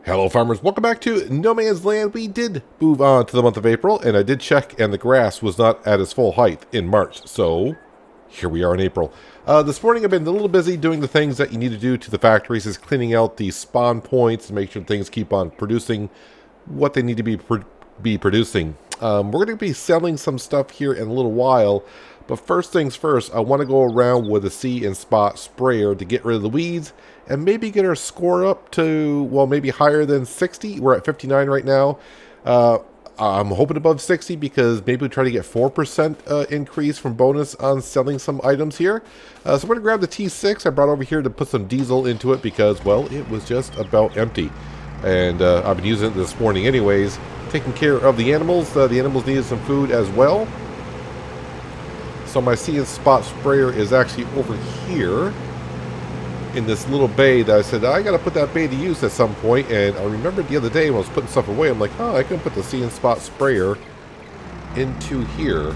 Hello farmers, welcome back to No Man's Land. We did move on to the month of April, and I did check, and the grass was not at its full height in March, so here we are in April. This morning I've been a little busy doing the things that you need to do to the factories, is cleaning out the spawn points and make sure things keep on producing what they need to be producing. We're going to be selling some stuff here in a little while, but first things first, I want to go around with a see and spot sprayer to get rid of the weeds and maybe get our score up to, well, maybe higher than 60. We're at 59 right now. I'm hoping above 60 because maybe we try to get 4% increase from bonus on selling some items here. So we're going to grab the T6 I brought over here to put some diesel into it because, well, it was just about empty. And I've been using it this morning anyways, taking care of the animals. The animals needed some food as well. So my see and spot sprayer is actually over here in this little bay that I said, I got to put that bay to use at some point. And I remembered the other day when I was putting stuff away, I'm like, oh, I can put the see and spot sprayer into here.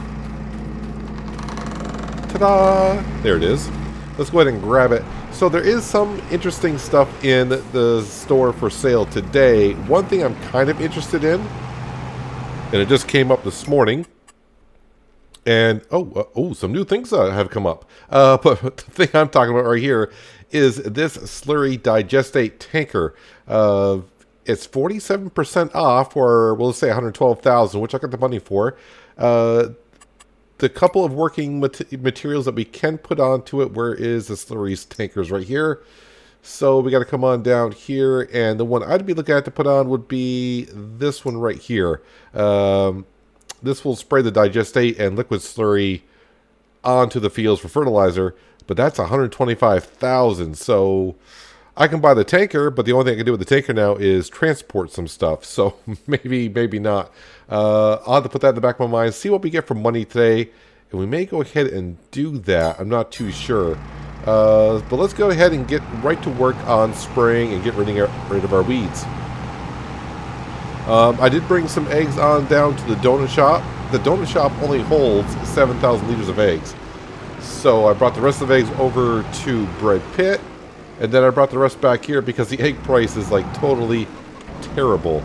Ta-da! There it is. Let's go ahead and grab it. So there is some interesting stuff in the store for sale today. One thing I'm kind of interested in, and it just came up this morning, and some new things have come up. But the thing I'm talking about right here is this Slurry Digestate Tanker. It's 47% off, or we'll say 112,000, which I got the money for. The couple of working materials that we can put onto it, where is the Slurry Tankers right here? So we got to come on down here, and the one I'd be looking at to put on would be this one right here. This will spray the digestate and liquid slurry onto the fields for fertilizer, but that's 125,000. So I can buy the tanker, but the only thing I can do with the tanker now is transport some stuff. So maybe not. I'll have to put that in the back of my mind, see what we get for money today, and we may go ahead and do that. I'm not too sure. But let's go ahead and get right to work on spraying and get rid of our weeds. I did bring some eggs on down to the donut shop. The donut shop only holds 7,000 liters of eggs. So I brought the rest of the eggs over to Bread Pit. And then I brought the rest back here because the egg price is like totally terrible.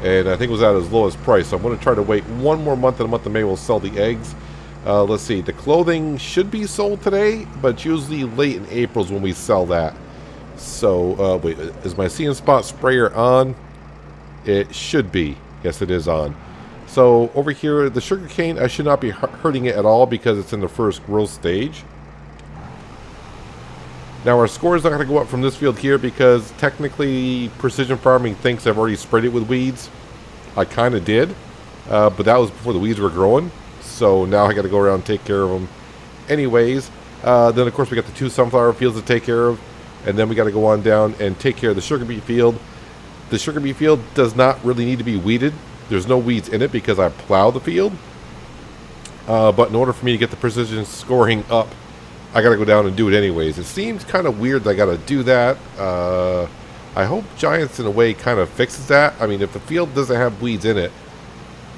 And I think it was at its lowest price. So I'm going to try to wait one more month, and the month of May we'll sell the eggs. Let's see. The clothing should be sold today, but usually late in April is when we sell that. So, wait, is my see and spot sprayer on? It should be. Yes, it is on. So over here, the sugarcane, I should not be hurting it at all because it's in the first growth stage. Now our score is not going to go up from this field here because technically Precision Farming thinks I've already sprayed it with weeds. I kind of did, but that was before the weeds were growing. So now I got to go around and take care of them. Anyways, then of course we got the 2 sunflower fields to take care of, and then we got to go on down and take care of the sugar beet field. The sugar beet field does not really need to be weeded. There's no weeds in it because I plow the field. But in order for me to get the precision scoring up, I got to go down and do it anyways. It seems kind of weird that I got to do that. I hope Giants in a way kind of fixes that. I mean, if the field doesn't have weeds in it,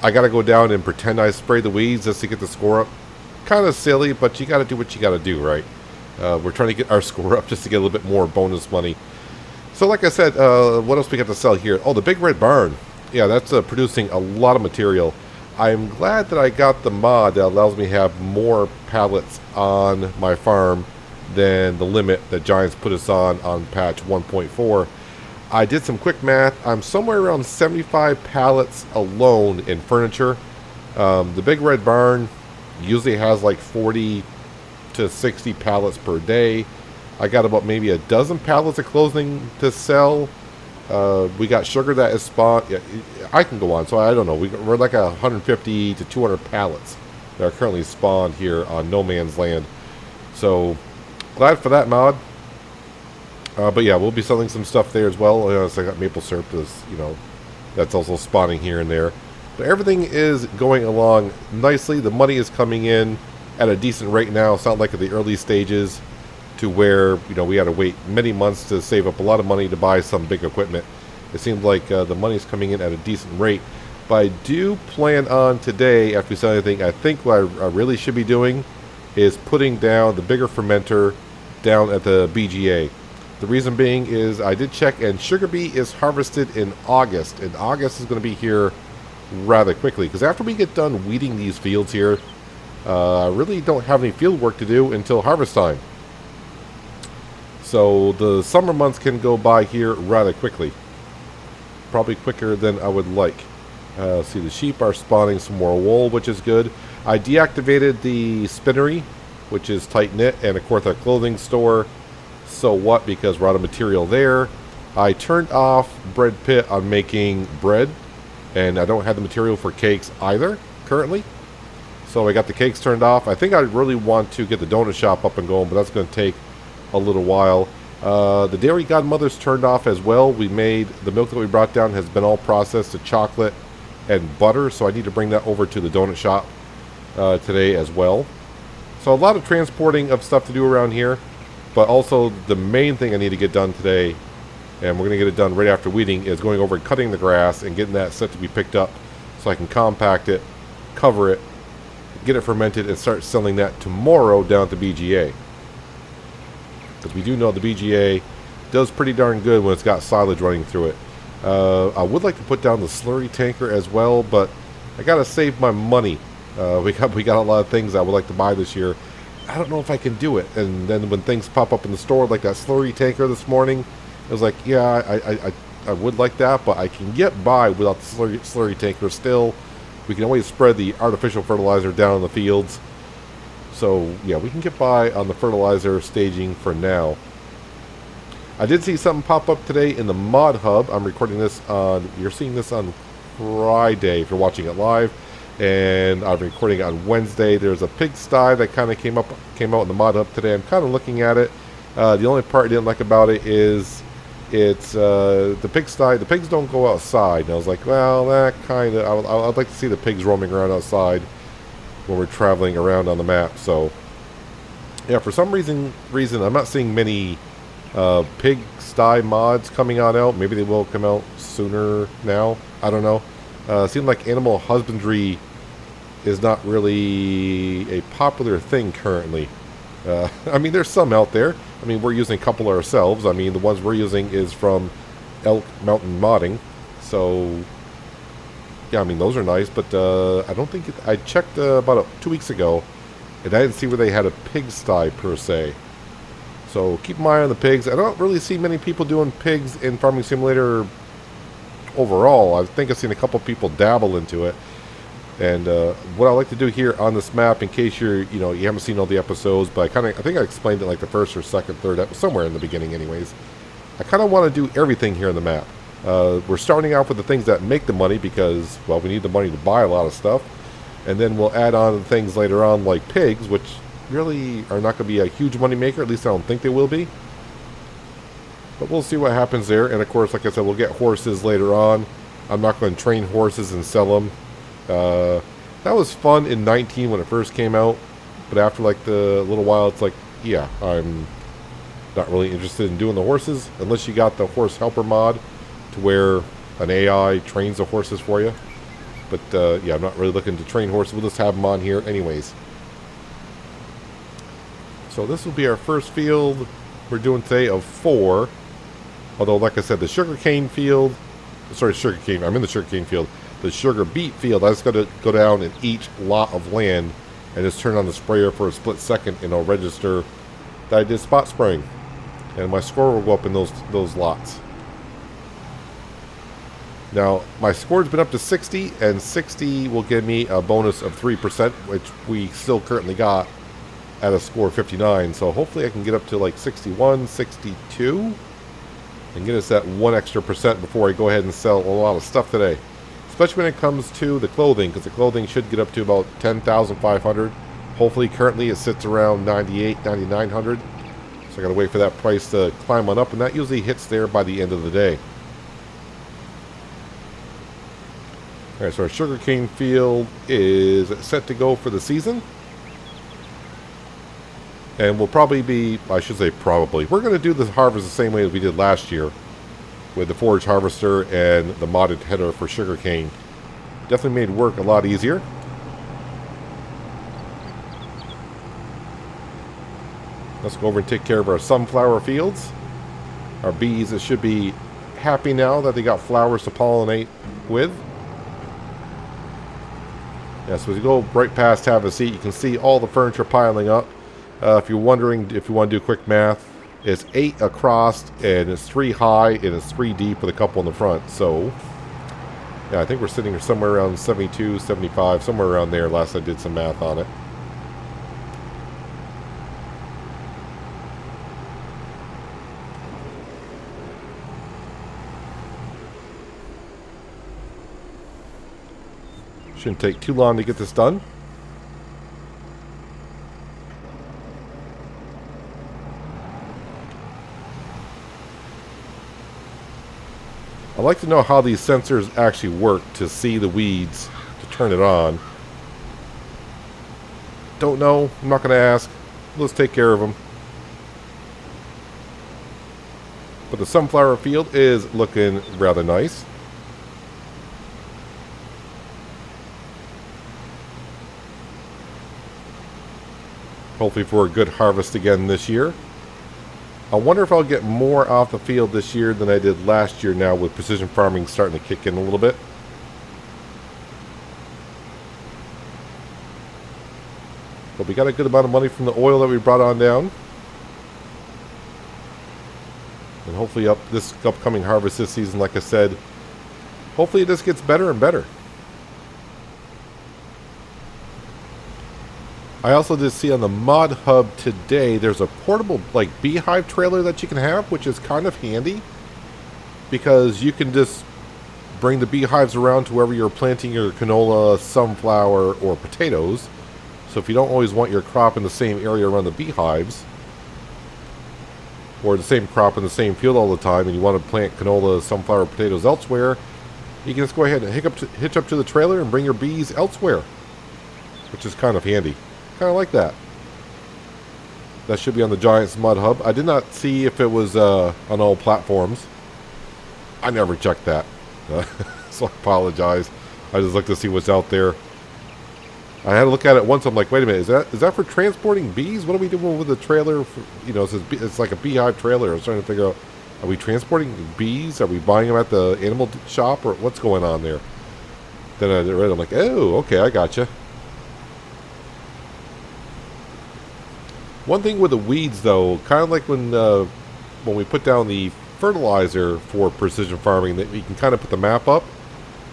I got to go down and pretend I sprayed the weeds just to get the score up. Kind of silly, but you got to do what you got to do, right? We're trying to get our score up just to get a little bit more bonus money. So like I said, what else we got to sell here? Oh, the Big Red Barn. Yeah, that's producing a lot of material. I'm glad that I got the mod that allows me to have more pallets on my farm than the limit that Giants put us on patch 1.4. I did some quick math. I'm somewhere around 75 pallets alone in furniture. The Big Red Barn usually has like 40 to 60 pallets per day. I got about maybe a dozen pallets of clothing to sell. We got sugar that is spawned. Yeah, I can go on. So I don't know. We're like 150 to 200 pallets that are currently spawned here on No Man's Land. So glad for that mod. But yeah, we'll be selling some stuff there as well. So I got maple syrup, that's also spawning here and there. But everything is going along nicely. The money is coming in at a decent rate now. It's not like at the early stages to where we had to wait many months to save up a lot of money to buy some big equipment. It seems like the money's coming in at a decent rate. But I do plan on today, after we sell anything, I think what I really should be doing is putting down the bigger fermenter down at the BGA. The reason being is I did check, and sugar beet is harvested in August, and August is going to be here rather quickly, because after we get done weeding these fields here, I really don't have any field work to do until harvest time. So the summer months can go by here rather quickly. Probably quicker than I would like. See, the sheep are spawning some more wool, which is good. I deactivated the spinnery, which is tight knit, and of course our clothing store. So what? Because we're out of material there. I turned off bread pit on making bread, and I don't have the material for cakes either currently. So I got the cakes turned off. I think I really want to get the donut shop up and going, but that's going to take a little while. The dairy godmother's turned off as well. We made the milk that we brought down has been all processed to chocolate and butter, so I need to bring that over to the donut shop today as well. So a lot of transporting of stuff to do around here, but also the main thing I need to get done today, and we're going to get it done right after weeding, is going over and cutting the grass and getting that set to be picked up so I can compact it, cover it, get it fermented, and start selling that tomorrow down at the BGA. Because we do know the BGA does pretty darn good when it's got silage running through it. I would like to put down the Slurry Tanker as well, but I gotta save my money. We got a lot of things I would like to buy this year. I don't know if I can do it. And then when things pop up in the store, like that Slurry Tanker this morning, it was like, yeah, I would like that, but I can get by without the Slurry Tanker still. We can always spread the artificial fertilizer down in the fields. So, yeah, we can get by on the fertilizer staging for now. I did see something pop up today in the Mod Hub. I'm recording this on, you're seeing this on Friday if you're watching it live. And I'm recording it on Wednesday. There's a pigsty that kind of came out in the Mod Hub today. I'm kind of looking at it. The only part I didn't like about it is it's the pigsty. The pigs don't go outside. And I was like, well, that kind of, I'd like to see the pigs roaming around outside when we're traveling around on the map. So yeah, for some reason I'm not seeing many pigsty mods coming on out. Maybe they will come out sooner now. I don't know. Seems like animal husbandry is not really a popular thing currently. I mean, there's some out there. I mean, we're using a couple ourselves. I mean, the ones we're using is from Elk Mountain Modding. So yeah, I mean, those are nice, but I don't think I checked about 2 weeks ago, and I didn't see where they had a pigsty per se. So keep an eye on the pigs. I don't really see many people doing pigs in Farming Simulator overall. I think I've seen a couple people dabble into it. And what I like to do here on this map, in case you haven't seen all the episodes, but I think I explained it like the first or second, third, somewhere in the beginning, anyways. I kind of want to do everything here on the map. We're starting off with the things that make the money because, well, we need the money to buy a lot of stuff. And then we'll add on things later on like pigs, which really are not going to be a huge money maker. At least I don't think they will be. But we'll see what happens there. And of course, like I said, we'll get horses later on. I'm not going to train horses and sell them. That was fun in 19 when it first came out. But after like the little while, it's like, yeah, I'm not really interested in doing the horses. Unless you got the horse helper mod to where an AI trains the horses for you. But yeah, I'm not really looking to train horses. We'll just have them on here anyways. So this will be our first field we're doing today of 4. Although, like I said, the sugarcane field, sorry, sugarcane, I'm in the sugarcane field. The sugar beet field, I just got to go down in each lot of land and just turn on the sprayer for a split second, and it'll register that I did spot spraying. And my score will go up in those lots. Now, my score's been up to 60, and 60 will give me a bonus of 3%, which we still currently got at a score of 59. So hopefully I can get up to like 61, 62, and get us that 1 extra percent before I go ahead and sell a lot of stuff today. Especially when it comes to the clothing, because the clothing should get up to about 10,500. Hopefully, currently it sits around 98, 9,900. So I gotta wait for that price to climb on up, and that usually hits there by the end of the day. Alright, so our sugarcane field is set to go for the season. And we'll probably be, I should say probably, we're going to do the harvest the same way as we did last year with the forage harvester and the modded header for sugarcane. Definitely made work a lot easier. Let's go over and take care of our sunflower fields. Our bees should be happy now that they got flowers to pollinate with. Yeah, so as you go right past Have a Seat, you can see all the furniture piling up. If you're wondering if you want to do quick math, it's 8 across, and it's 3 high, and it's 3 deep with a couple in the front. So, yeah, I think we're sitting here somewhere around 72, 75, somewhere around there last I did some math on it. Shouldn't take too long to get this done. I'd like to know how these sensors actually work to see the weeds, to turn it on. Don't know. I'm not going to ask. Let's take care of them. But the sunflower field is looking rather nice. Hopefully for a good harvest again this year. I wonder if I'll get more off the field this year than I did last year now with precision farming starting to kick in a little bit. But we got a good amount of money from the oil that we brought on down. And hopefully this upcoming harvest this season, like I said, hopefully it just gets better and better. I also did see on the Mod Hub today, there's a portable like Beehive trailer that you can have, which is kind of handy because you can just bring the beehives around to wherever you're planting your canola, sunflower, or potatoes. So if you don't always want your crop in the same area around the beehives, or the same crop in the same field all the time, and you want to plant canola, sunflower, potatoes elsewhere, you can just go ahead and hitch up to the trailer and bring your bees elsewhere, which is kind of handy. Kind of like that. That should be on the Giants Mud Hub. I did not see if it was on all platforms. I never checked that. So I apologize. I just looked to see what's out there. I had to look at it once. I'm like, wait a minute, is that for transporting bees? What are we doing with the trailer? You know, it's like a Beehive trailer. I was trying to figure out, are we transporting bees? Are we buying them at the animal shop? Or what's going on there? Then I read it. I'm like, oh, okay, I gotcha. One thing with the weeds, though, kind of like when we put down the fertilizer for precision farming, that you can kind of put the map up,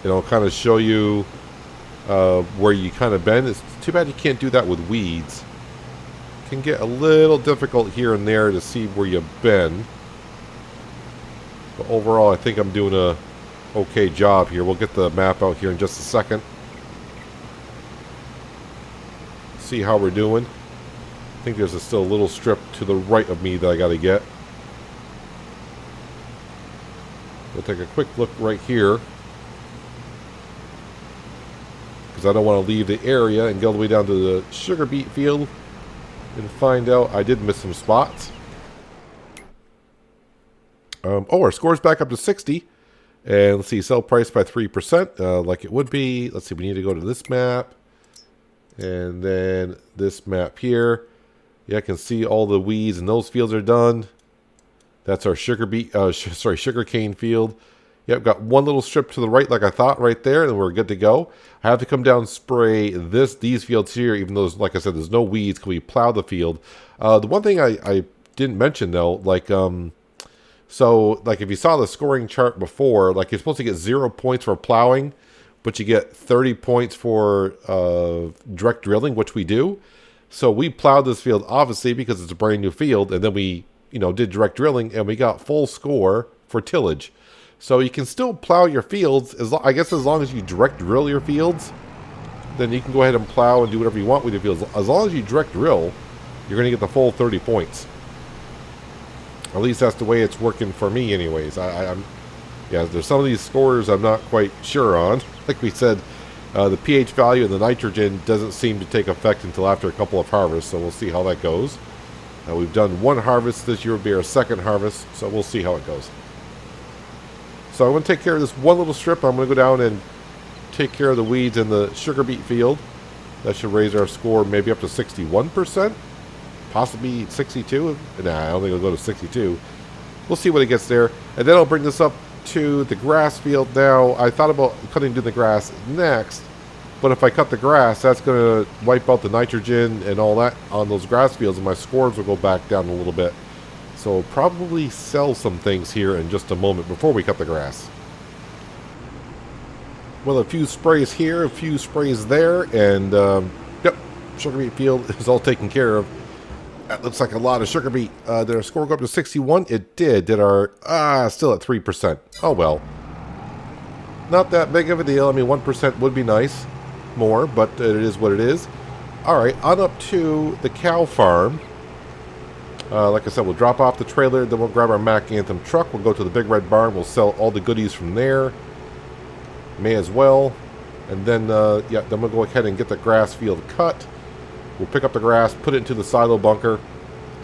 and it'll kind of show you where you kind of been. It's too bad you can't do that with weeds. It can get a little difficult here and there to see where you've been. But overall, I think I'm doing a okay job here. We'll get the map out here in just a second. See how we're doing. I think there's still a little strip to the right of me that I got to get. We'll take a quick look right here, because I don't want to leave the area and go all the way down to the sugar beet field and find out I did miss some spots. Our score's back up to 60. And let's see, sell price by 3%, like it would be. Let's see, we need to go to this map. And then this map here. Yeah, I can see all the weeds and those fields are done. That's our sugarcane field. Yep, got one little strip to the right like I thought right there, and we're good to go. I have to come down and spray these fields here, even though, like I said, there's no weeds because we plow the field. The one thing I didn't mention, though, like, so, like, if you saw the scoring chart before, like, you're supposed to get 0 points for plowing, but you get 30 points for direct drilling, which we do. So we plowed this field, obviously, because it's a brand new field, and then we, did direct drilling, and we got full score for tillage. So you can still plow your fields, I guess as long as you direct drill your fields, then you can go ahead and plow and do whatever you want with your fields. As long as you direct drill, you're going to get the full 30 points. At least that's the way it's working for me anyways. Yeah, there's some of these scores I'm not quite sure on. Like we said, the pH value and the nitrogen doesn't seem to take effect until after a couple of harvests, so we'll see how that goes. We've done one harvest this year, will be our second harvest, so we'll see how it goes. So I'm going to take care of this one little strip. I'm going to go down and take care of the weeds in the sugar beet field. That should raise our score maybe up to 61%, possibly 62. Nah, I don't think it'll go to 62. we'll see what it gets there. And then I'll bring this up to the grass field now. I thought about cutting to the grass next, but if I cut the grass, that's going to wipe out the nitrogen and all that on those grass fields, and my scores will go back down a little bit. So I'll probably sell some things here in just a moment before we cut the grass. Well, a few sprays here, a few sprays there, and yep, sugar beet field is all taken care of. That looks like a lot of sugar beet. Did our score go up to 61? It did. Did our... still at 3%. Oh, well. Not that big of a deal. I mean, 1% would be nice. More, but it is what it is. Alright, on up to the cow farm. Like I said, we'll drop off the trailer, then we'll grab our Mac Anthem truck. We'll go to the big red barn. We'll sell all the goodies from there. May as well. And then, yeah, then we'll go ahead and get the grass field cut. We'll pick up the grass, put it into the silo bunker.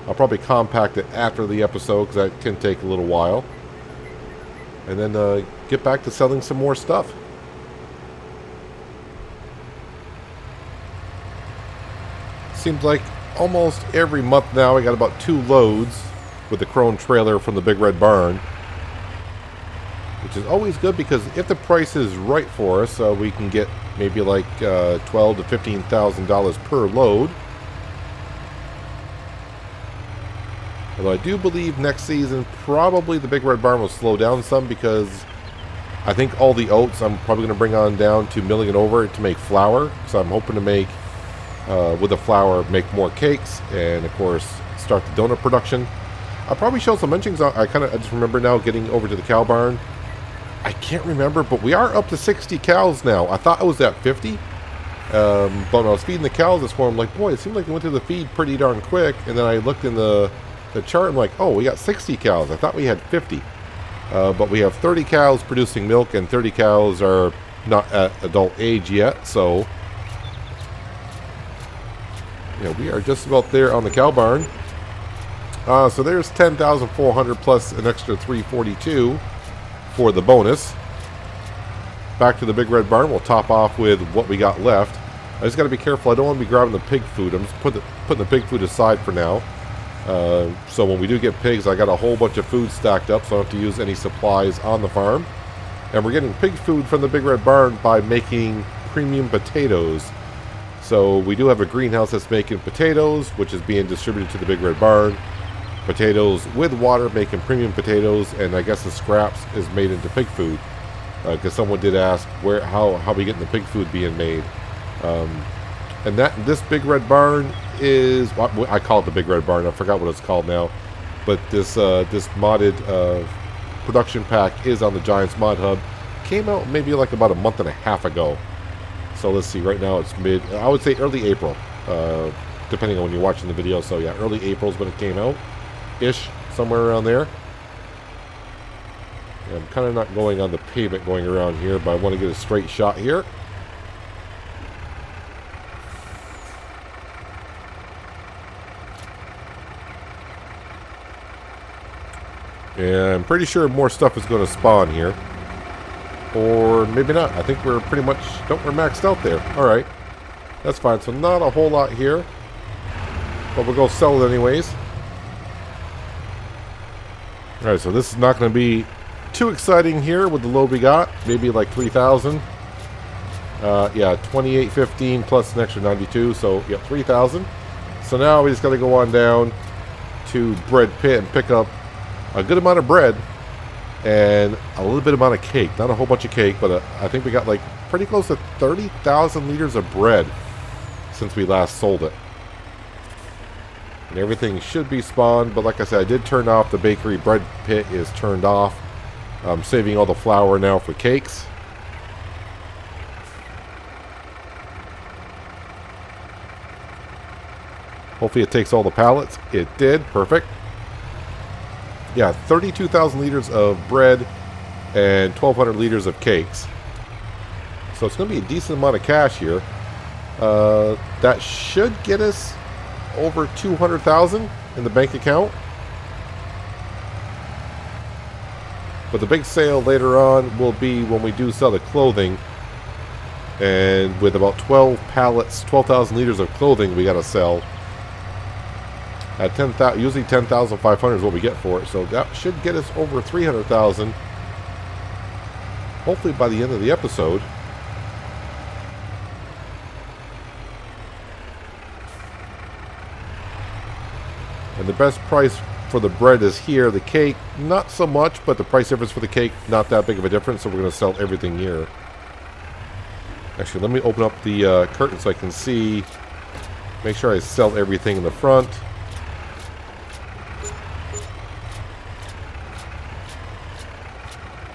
I'll probably compact it after the episode because that can take a little while. And then get back to selling some more stuff. Seems like almost every month now we got about 2 loads with the Crone trailer from the Big Red Barn, which is always good because if the price is right for us, we can get maybe like $12,000 to $15,000 per load. Although I do believe next season probably the Big Red Barn will slow down some because I think all the oats I'm probably going to bring on down to milling it over to make flour. So I'm hoping to make with the flour, make more cakes, and of course start the donut production. I'll probably show some munchings. I just remember now getting over to the cow barn. I can't remember, but we are up to 60 cows now. I thought I was at 50, but when I was feeding the cows this morning, I'm like, boy, it seemed like it went through the feed pretty darn quick. And then I looked in the chart, I'm like, oh, we got 60 cows. I thought we had 50, but we have 30 cows producing milk, and 30 cows are not at adult age yet, so yeah, we are just about there on the cow barn. So there's 10,400 plus an extra 342 for the bonus. Back to the Big Red Barn. We'll top off with what we got left. I just got to be careful. I don't want to be grabbing the pig food. I'm just putting the pig food aside for now. So when we do get pigs, I got a whole bunch of food stacked up, so I don't have to use any supplies on the farm. And we're getting pig food from the Big Red Barn by making premium potatoes. So we do have a greenhouse that's making potatoes, which is being distributed to the Big Red Barn. Potatoes with water, making premium potatoes, and I guess the scraps is made into pig food. Because someone did ask how we getting the pig food being made. And this Big Red Barn is, I call it the Big Red Barn. I forgot what it's called now. But this modded production pack is on the Giants Mod Hub. Came out maybe like about a month and a half ago. So let's see, right now it's I would say early April, depending on when you're watching the video. So yeah, early April is when it came out, ish, somewhere around there. Yeah, I'm kind of not going on the pavement going around here, but I want to get a straight shot here. And I'm pretty sure more stuff is going to spawn here. Or maybe not. I think we're pretty much... we're maxed out there. Alright. That's fine. So not a whole lot here. But we'll go sell it anyways. Alright, so this is not going to be too exciting here with the load we got. Maybe like 3,000. Yeah, 2815 plus an extra 92. So, yeah, 3,000. So now we just got to go on down to Bread Pit and pick up a good amount of bread. And a little bit amount of cake. Not a whole bunch of cake, but I think we got like pretty close to 30,000 liters of bread since we last sold it. And everything should be spawned, but like I said, I did turn off the bakery. Bread pit is turned off. I'm saving all the flour now for cakes. Hopefully it takes all the pallets. It did. Perfect. Yeah, 32,000 liters of bread and 1,200 liters of cakes. So it's going to be a decent amount of cash here. That should get us over 200,000 in the bank account. But the big sale later on will be when we do sell the clothing. And with about 12 pallets, 12,000 liters of clothing we got to sell. At 10,000, usually 10,500 is what we get for it. So that should get us over 300,000. Hopefully by the end of the episode. And the best price for the bread is here. The cake, not so much, but the price difference for the cake, not that big of a difference. So we're going to sell everything here. Actually, let me open up the curtain so I can see. Make sure I sell everything in the front.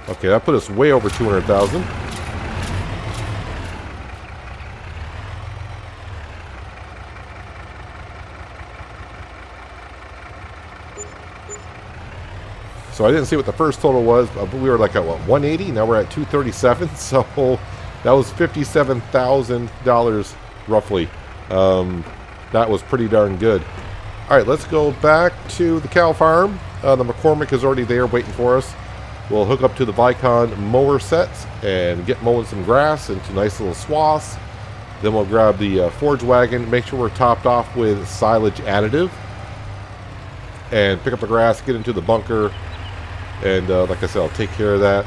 Okay, that put us way over 200,000. So I didn't see what the first total was, but we were like at what, 180? Now we're at 237. So that was $57,000 roughly. That was pretty darn good. All right, let's go back to the cow farm. The McCormick is already there waiting for us. We'll hook up to the Vicon mower sets and get mowing some grass into nice little swaths. Then we'll grab the forage wagon, make sure we're topped off with silage additive, and pick up the grass, get into the bunker. And like I said, I'll take care of that.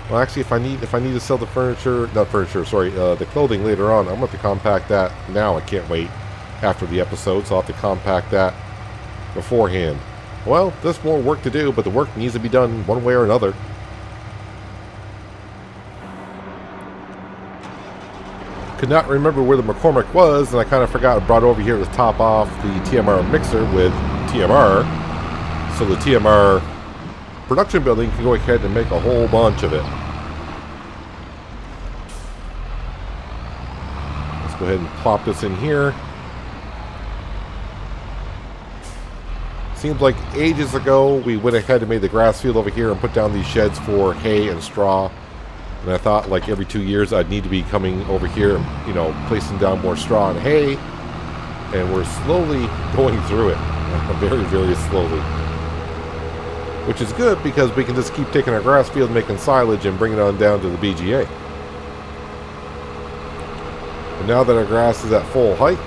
Well, actually, if I need to sell the furniture, not furniture, sorry, the clothing later on, I'm going to have to compact that now. I can't wait after the episode, so I'll have to compact that beforehand. Well, there's more work to do, but the work needs to be done one way or another. Could not remember where the McCormick was, and I kind of forgot I brought over here to top off the TMR mixer with TMR. So the TMR production building can go ahead and make a whole bunch of it. Let's go ahead and plop this in here. Seems like ages ago we went ahead and made the grass field over here and put down these sheds for hay and straw. And I thought like every 2 years I'd need to be coming over here and, you know, placing down more straw and hay. And we're slowly going through it. Very, very slowly. Which is good because we can just keep taking our grass field, making silage, and bringing it on down to the BGA. And now that our grass is at full height,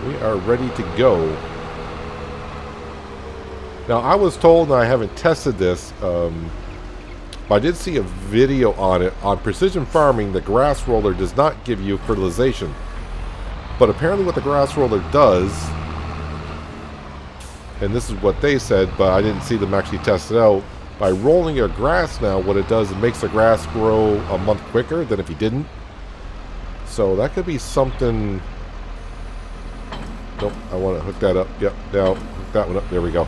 we are ready to go. Now, I was told, and I haven't tested this, but I did see a video on it. On precision farming, the grass roller does not give you fertilization. But apparently what the grass roller does, and this is what they said, but I didn't see them actually test it out. By rolling your grass now, what it does, it makes the grass grow a month quicker than if you didn't. So that could be something. Nope, I want to hook that up. Yep, now hook that one up. There we go.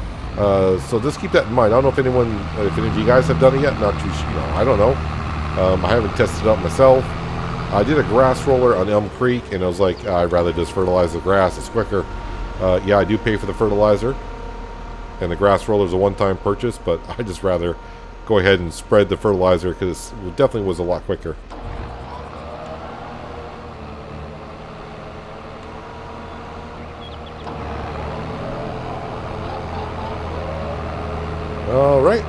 So just keep that in mind. I don't know if any of you guys have done it yet. Not too, I don't know. I haven't tested it out myself. I did a grass roller on Elm Creek, and I was like, I'd rather just fertilize the grass. It's quicker. Yeah, I do pay for the fertilizer. And the grass roller is a one-time purchase, but I just rather go ahead and spread the fertilizer because it definitely was a lot quicker. All right.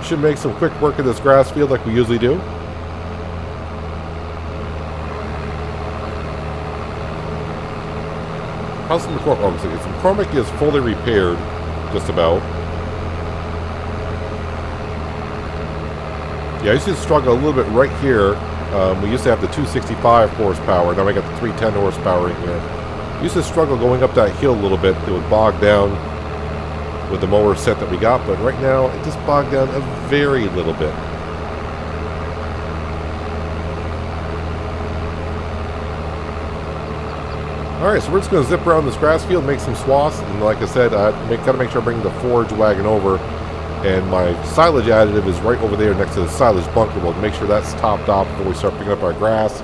Should make some quick work of this grass field like we usually do. How's the McCormick? Oh, the McCormick is fully repaired, just about. Yeah, I used to struggle a little bit right here. We used to have the 265 horsepower. Now I got the 310 horsepower in here. We used to struggle going up that hill a little bit. It would bog down with the mower set that we got, but right now it just bogged down a very little bit. Alright, so we're just going to zip around this grass field, make some swaths, and like I said, I got to make sure I bring the forage wagon over, and my silage additive is right over there next to the silage bunker. We'll make sure that's topped off before we start picking up our grass,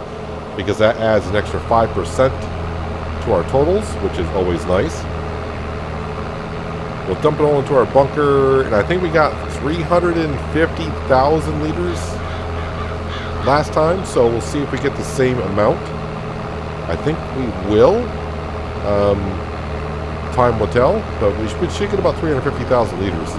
because that adds an extra 5% to our totals, which is always nice. We'll dump it all into our bunker, and I think we got 350,000 liters last time, so we'll see if we get the same amount. I think we will. Time will tell, but we should get about 350,000 liters.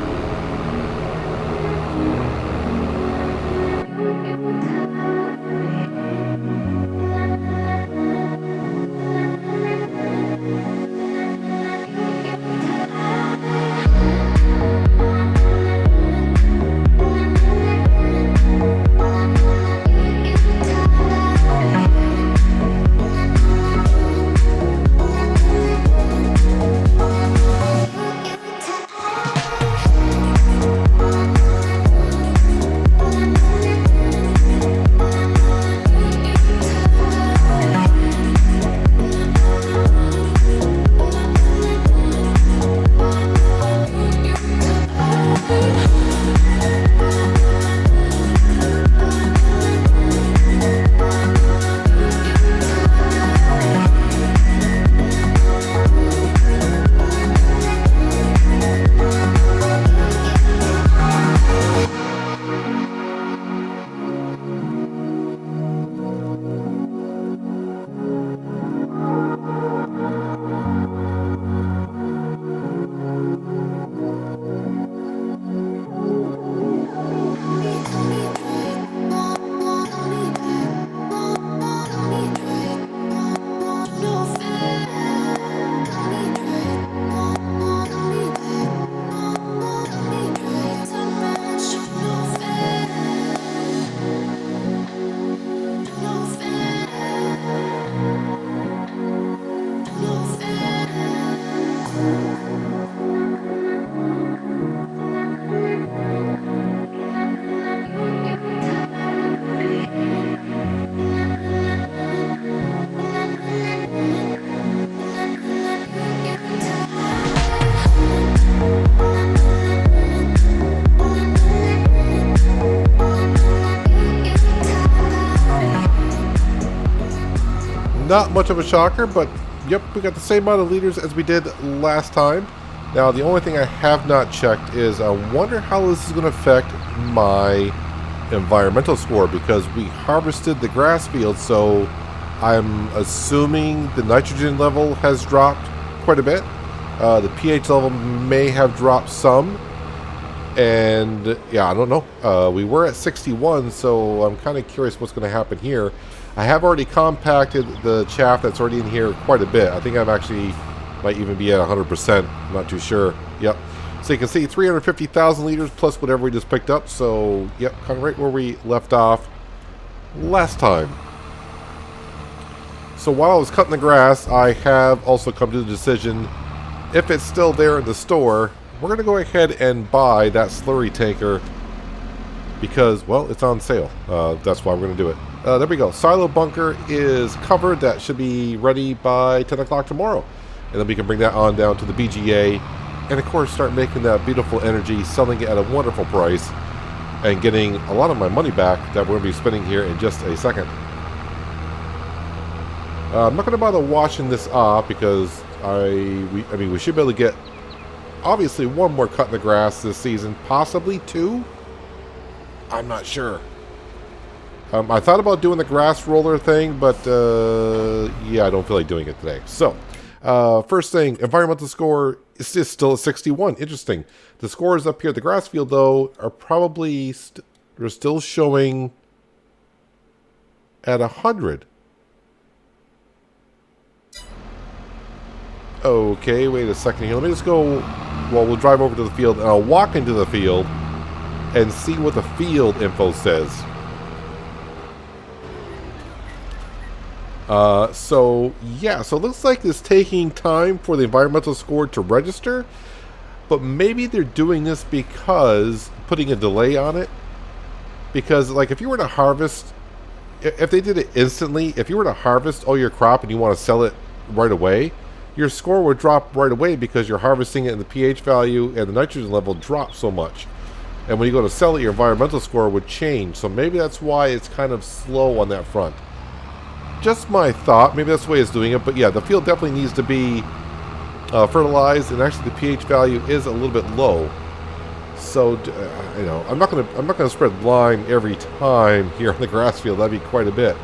Not much of a shocker, but yep, we got the same amount of liters as we did last time. Now, the only thing I have not checked is I wonder how this is going to affect my environmental score, because we harvested the grass field, so I'm assuming the nitrogen level has dropped quite a bit. The pH level may have dropped some. And yeah, I don't know. We were at 61, so I'm kind of curious what's going to happen here. I have already compacted the chaff that's already in here quite a bit. I think I've actually might even be at 100%. I'm not too sure. Yep. So you can see 350,000 liters plus whatever we just picked up. So yep, kind of right where we left off last time. So while I was cutting the grass, I have also come to the decision, if it's still there in the store, we're going to go ahead and buy that slurry tanker because, well, it's on sale. That's why we're going to do it. There we go. Silo bunker is covered. That should be ready by 10 o'clock tomorrow. And then we can bring that on down to the BGA and, of course, start making that beautiful energy, selling it at a wonderful price, and getting a lot of my money back that we're going to be spending here in just a second. I'm not going to bother washing this off because we should be able to get obviously one more cut in the grass this season, possibly two. I'm not sure. I thought about doing the grass roller thing, but yeah, I don't feel like doing it today. So, first thing, environmental score is just still at 61. Interesting. The scores up here at the grass field, though, are probably they're still showing at 100. Okay, wait a second here. Let me just go. Well, we'll drive over to the field, and I'll walk into the field and see what the field info says. So it looks like it's taking time for the environmental score to register, but maybe they're doing this because putting a delay on it. Because, like, if you were to harvest, if they did it instantly, if you were to harvest all your crop and you want to sell it right away, your score would drop right away because you're harvesting it and the pH value and the nitrogen level drops so much. And when you go to sell it, your environmental score would change. So maybe that's why it's kind of slow on that front. Just my thought. Maybe that's the way it's doing it. But yeah, the field definitely needs to be fertilized, and actually the pH value is a little bit low. So you know, I'm not gonna spread lime every time here on the grass field. That'd be quite a bit.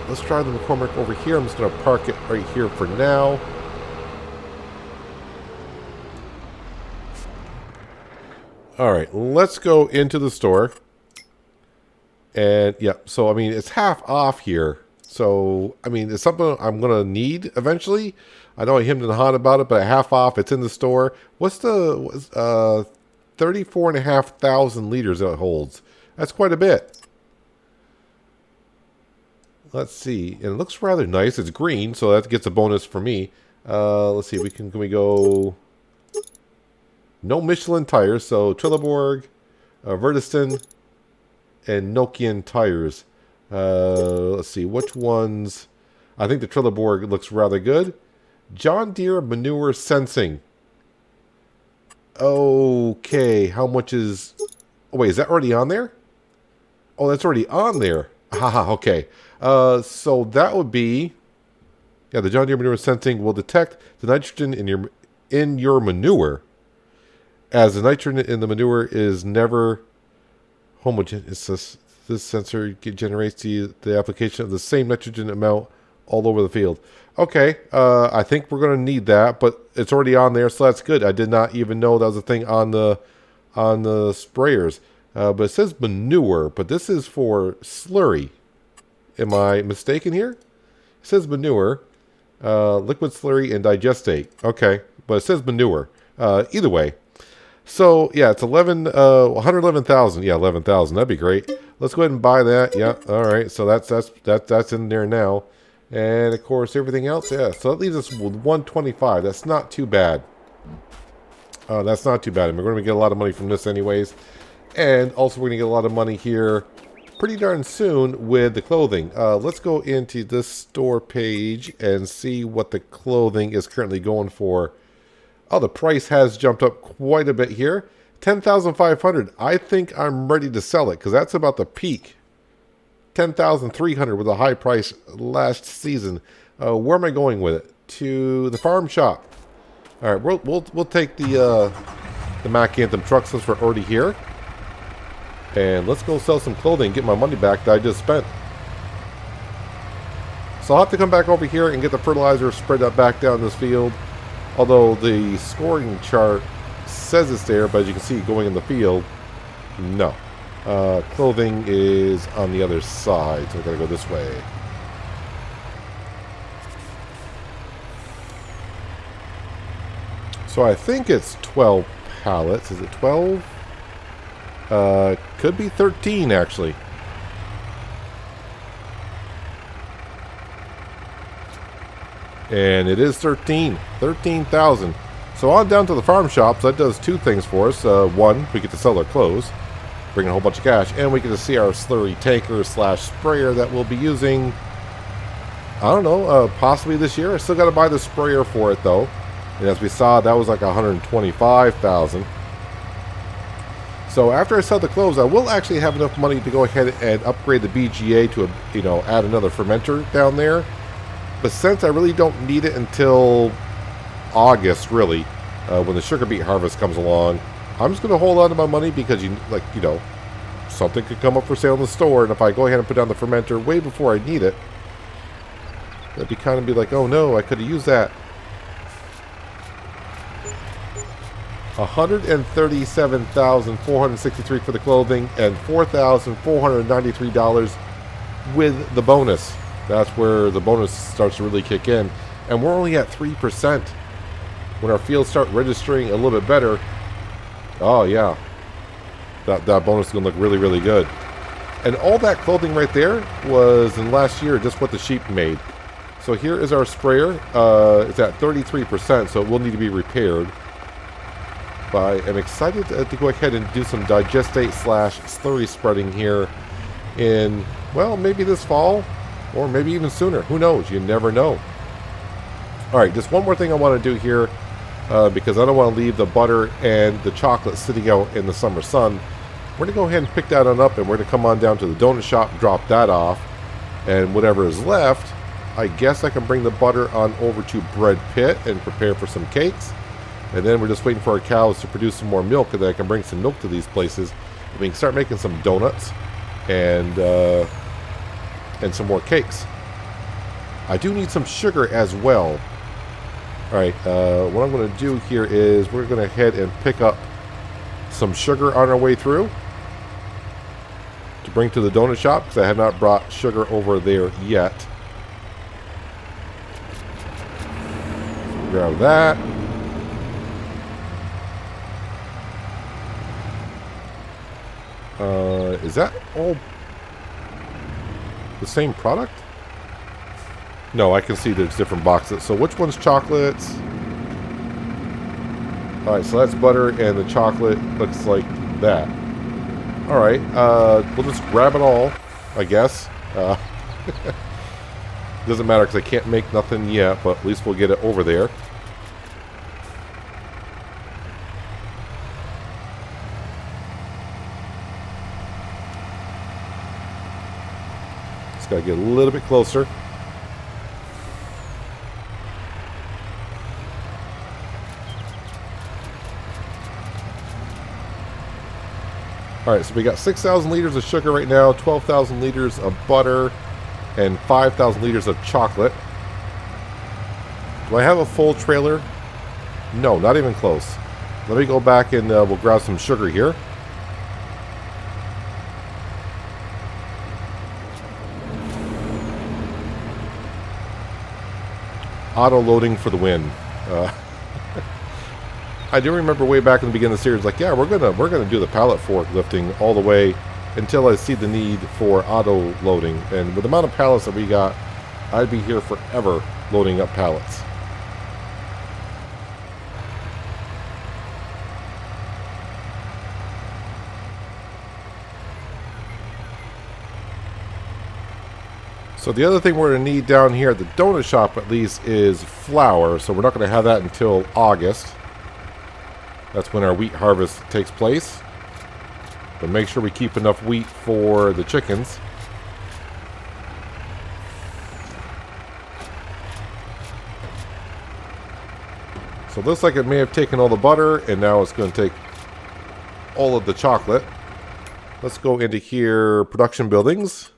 Let's try the McCormick over here. I'm just going to park it right here for now. All right, let's go into the store. And yeah, so I mean, it's half off here. So, I mean, it's something I'm going to need eventually. I know I hemmed and hawed about it, but at half off, it's in the store. What's the 34,500 liters it holds? That's quite a bit. Let's see, and it looks rather nice. It's green, so that gets a bonus for me. Let's see, can we go? No Michelin tires, so Trelleborg, Verdiston, and Nokian tires. Let's see, which ones? I think the Trelleborg looks rather good. John Deere Manure Sensing. Okay, how much is... Oh, wait, is that already on there? Oh, that's already on there. Haha, okay. So that would be... Yeah, the John Deere Manure Sensing will detect the nitrogen in your manure, as the nitrogen in the manure is never homogeneous. This sensor generates the application of the same nitrogen amount all over the field. Okay, I think we're going to need that, but it's already on there, so that's good. I did not even know that was a thing on the sprayers. But it says manure, but this is for slurry. Am I mistaken here? It says manure, liquid slurry, and digestate. Okay, but it says manure. Either way. So, yeah, it's 111,000. Yeah, 11,000. That'd be great. Let's go ahead and buy that. Yeah, all right. So that's in there now. And, of course, everything else. Yeah, so that leaves us with 125. That's not too bad. That's not too bad. And we're going to get a lot of money from this anyways. And also we're going to get a lot of money here pretty darn soon with the clothing. Let's go into this store page and see what the clothing is currently going for. Oh, the price has jumped up quite a bit here. 10,500. I think I'm ready to sell it because that's about the peak. $10,300 with a high price last season. Where am I going with it? To the farm shop. All right, we'll take the Mac Anthem truck since we're already here, and let's go sell some clothing and get my money back that I just spent. So I'll have to come back over here and get the fertilizer, spread that back down this field. Although the scoring chart says it's there, but as you can see going in the field, no. Clothing is on the other side, so I gotta go this way. So I think it's 12 pallets. Is it 12? Could be 13 actually. And it is 13,000. So on down to the farm shops. That does two things for us. One, we get to sell our clothes, bring a whole bunch of cash, and we get to see our Slurry Tanker / sprayer that we'll be using, I don't know, possibly this year. I still got to buy the sprayer for it though. And as we saw, that was like 125,000. So after I sell the clothes, I will actually have enough money to go ahead and upgrade the BGA to add another fermenter down there. But since I really don't need it until August, really, when the sugar beet harvest comes along, I'm just going to hold on to my money because, something could come up for sale in the store. And if I go ahead and put down the fermenter way before I need it, that'd be kind of be like, oh no, I could have used that. $137,463 for the clothing and $4,493 with the bonus. That's where the bonus starts to really kick in. And we're only at 3%. When our fields start registering a little bit better, oh yeah, that bonus is going to look really, really good. And all that clothing right there was in last year just what the sheep made. So here is our sprayer. It's at 33%, so it will need to be repaired. But I am excited to go ahead and do some Digestate / slurry spreading here in, well, maybe this fall. Or maybe even sooner. Who knows? You never know. Alright, just one more thing I want to do here. Because I don't want to leave the butter and the chocolate sitting out in the summer sun. We're going to go ahead and pick that on up. And we're going to come on down to the donut shop, drop that off. And whatever is left, I guess I can bring the butter on over to Bread Pit and prepare for some cakes. And then we're just waiting for our cows to produce some more milk. And then I can bring some milk to these places. And we can start making some donuts. And some more cakes. I do need some sugar as well. Alright, what I'm going to do here is we're going to head and pick up some sugar on our way through to bring to the donut shop because I have not brought sugar over there yet. Grab that. Is that all the same product? No, I can see there's different boxes. So which one's chocolates? Alright, so that's butter and the chocolate looks like that. Alright, we'll just grab it all, I guess. Doesn't matter because I can't make nothing yet, but at least we'll get it over there. Gotta get a little bit closer. Alright, so we got 6,000 liters of sugar right now, 12,000 liters of butter, and 5,000 liters of chocolate. Do I have a full trailer? No, not even close. Let me go back and we'll grab some sugar here. Auto loading for the win. I do remember way back in the beginning of the series, like, yeah, we're gonna do the pallet fork lifting all the way until I see the need for auto loading. And with the amount of pallets that we got, I'd be here forever loading up pallets. So the other thing we're going to need down here at the donut shop at least is flour. So we're not going to have that until August. That's when our wheat harvest takes place. But make sure we keep enough wheat for the chickens. So it looks like it may have taken all the butter, and now it's going to take all of the chocolate. Let's go into here, production buildings.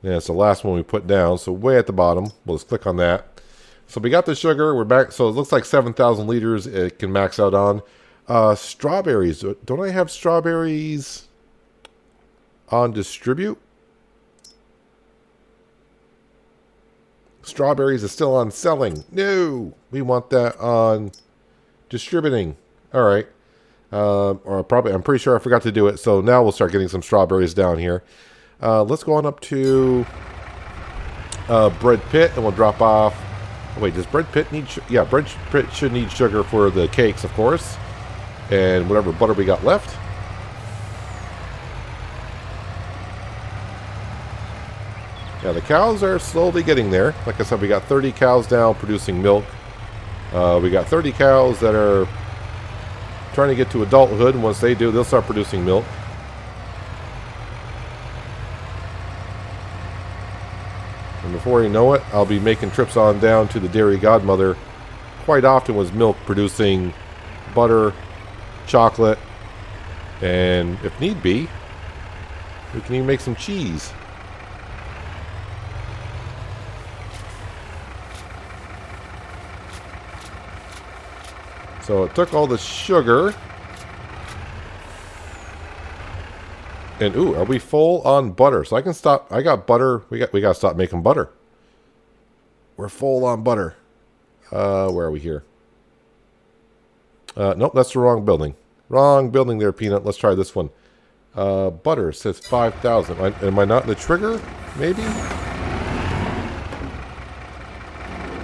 Yeah, it's the last one we put down, so way at the bottom. We'll just click on that. So we got the sugar, we're back. So it looks like 7,000 liters it can max out on. Strawberries, don't I have strawberries on distribute? Strawberries is still on selling. No, we want that on distributing. All right. Or probably, I'm pretty sure I forgot to do it. So now we'll start getting some strawberries down here. Let's go on up to Bread Pit, and we'll drop off. Oh, wait, does Bread Pit need? Yeah, Bread Pit should need sugar for the cakes, of course, and whatever butter we got left. Yeah, the cows are slowly getting there. Like I said, we got 30 cows now producing milk. We got 30 cows that are trying to get to adulthood, and once they do, they'll start producing milk. And before you know it, I'll be making trips on down to the dairy godmother quite often with milk producing butter, chocolate, and if need be, we can even make some cheese. So it took all the sugar. And ooh, are we full on butter? So I can stop. I got butter. We got to stop making butter. We're full on butter. Where are we here? Nope, that's the wrong building. Wrong building there, Peanut. Let's try this one. Butter says 5,000. Am I not in the trigger? Maybe?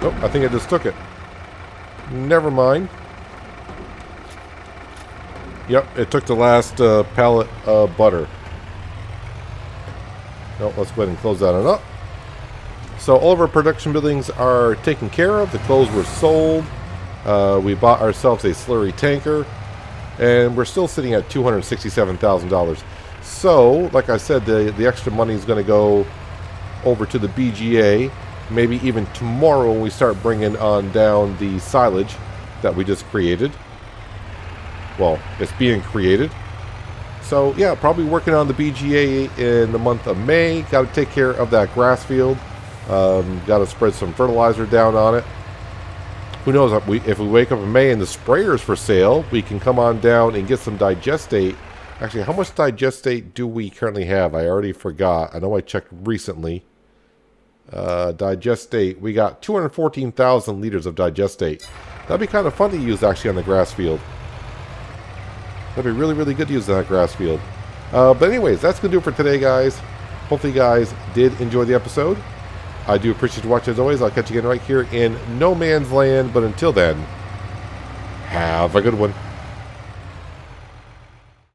Nope, I think I just took it. Never mind. Yep, it took the last pallet of butter. No, let's go ahead and close that on up. So all of our production buildings are taken care of. The clothes were sold. We bought ourselves a Slurry Tanker. And we're still sitting at $267,000. So, like I said, the extra money is going to go over to the BGA. Maybe even tomorrow when we start bringing on down the silage that we just created. Well, it's being created. So, yeah, probably working on the BGA in the month of May. Got to take care of that grass field. Got to spread some fertilizer down on it. Who knows, if we wake up in May and the sprayer's for sale, we can come on down and get some Digestate. Actually, how much Digestate do we currently have? I already forgot. I know I checked recently. Digestate. We got 214,000 liters of Digestate. That'd be kind of fun to use, actually, on the grass field. That'd be really, really good to use in that grass field. But anyways, that's going to do it for today, guys. Hopefully you guys did enjoy the episode. I do appreciate you watching as always. I'll catch you again right here in No Man's Land. But until then, have a good one.